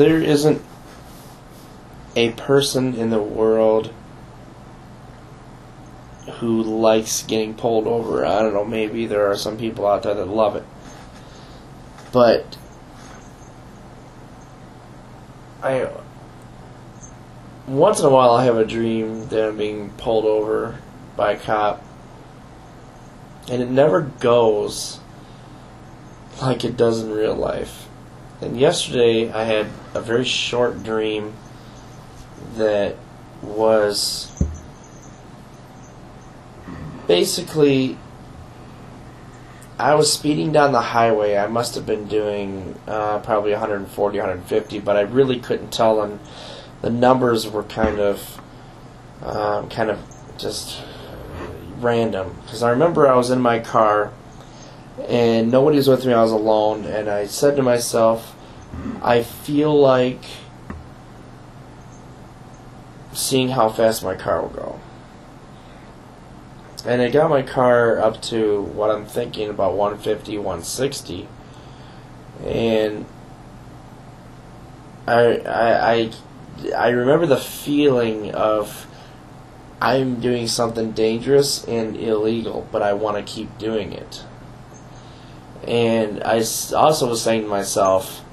there isn't a person in the world who likes getting pulled over. I don't know, maybe there are some people out there that love it. But once in a while I have a dream that I'm being pulled over by a cop, and it never goes like it does in real life. And yesterday I had a very short dream that was basically, I was speeding down the highway. I must have been doing probably 140, 150, but I really couldn't tell, and the numbers were kind of just random. Because I remember I was in my car, and nobody was with me. I was alone, and I said to myself, I feel like seeing how fast my car will go. And I got my car up to what I'm thinking about 150, 160, and I remember the feeling of I'm doing something dangerous and illegal, but I want to keep doing it. And I also was saying to myself,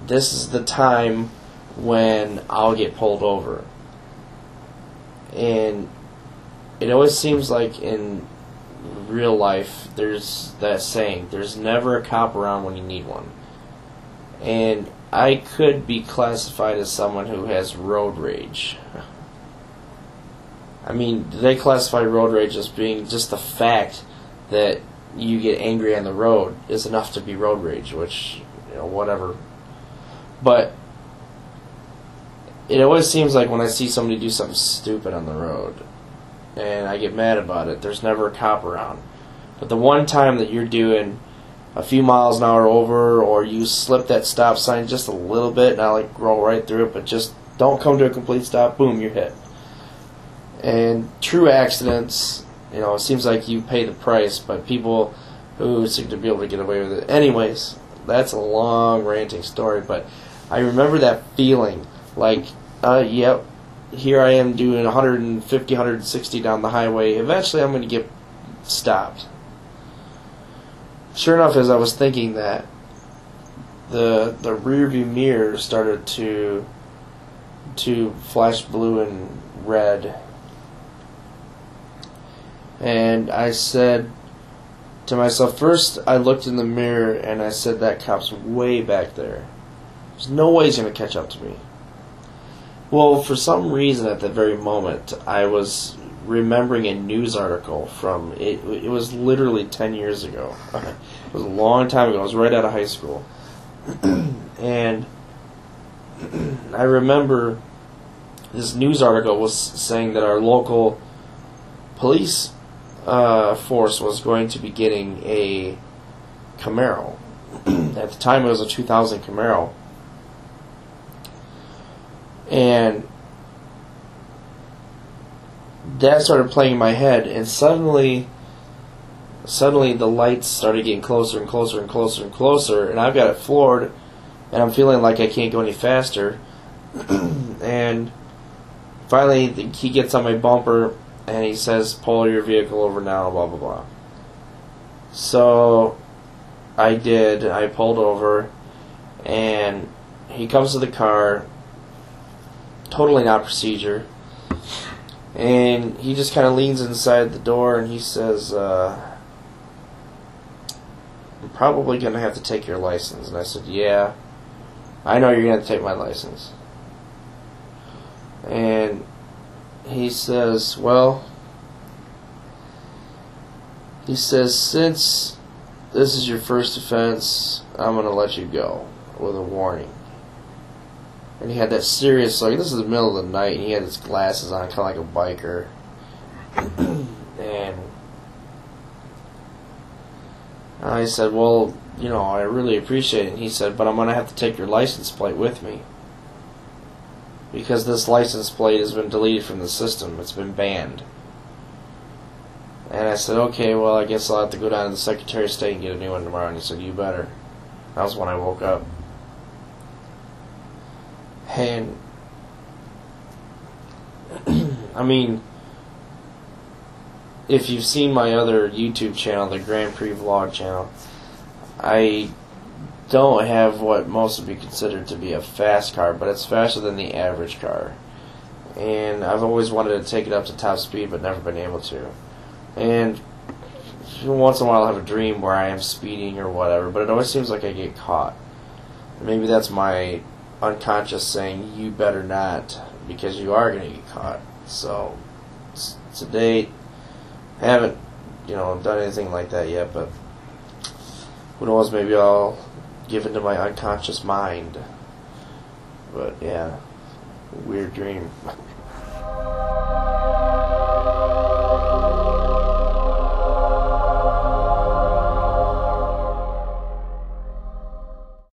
this is the time when I'll get pulled over. And it always seems like in real life there's that saying, there's never a cop around when you need one. And I could be classified as someone who has road rage. I mean, they classify road rage as being just the fact that you get angry on the road is enough to be road rage, which, whatever. But it always seems like when I see somebody do something stupid on the road and I get mad about it, there's never a cop around. But the one time that you're doing a few miles an hour over, or you slip that stop sign just a little bit, and I roll right through it, but just don't come to a complete stop, boom, you're hit. And true accidents, it seems like you pay the price, but people who seem to be able to get away with it. Anyways, that's a long ranting story, but I remember that feeling like, yep, here I am doing 150, 160 down the highway. Eventually I'm going to get stopped. Sure enough, as I was thinking that, the rearview mirror started to flash blue and red. And I said to myself, first I looked in the mirror and I said, that cop's way back there. There's no way he's going to catch up to me. Well, for some reason at that very moment, I was remembering a news article from, it was literally 10 years ago. It was a long time ago. I was right out of high school. And I remember this news article was saying that our local police force was going to be getting a Camaro. At the time it was a 2000 Camaro. And that started playing in my head, and suddenly the lights started getting closer and closer and closer and closer, and I've got it floored, and I'm feeling like I can't go any faster. And finally he gets on my bumper and he says, pull your vehicle over now, blah blah blah. So I did. I pulled over, and he comes to the car, totally not procedure, and he just kind of leans inside the door and he says, I'm probably going to have to take your license. And I said, yeah, I know you're going to have to take my license. And he says, well, since this is your first offense, I'm going to let you go with a warning. And he had that serious, this is the middle of the night, and he had his glasses on, kind of like a biker. And I said, well, I really appreciate it. And he said, but I'm going to have to take your license plate with me, because this license plate has been deleted from the system. It's been banned. And I said, okay, well, I guess I'll have to go down to the Secretary of State and get a new one tomorrow. And he said, you better. That was when I woke up. And I mean, if you've seen my other YouTube channel, the Grand Prix Vlog channel, I don't have what most would be considered to be a fast car, but it's faster than the average car. And I've always wanted to take it up to top speed, but never been able to. And once in a while I have a dream where I am speeding or whatever, but it always seems like I get caught. Maybe that's my unconscious saying, you better not, because you are going to get caught. So, to date, I haven't, done anything like that yet, but who knows, maybe I'll give into my unconscious mind. But yeah, weird dream.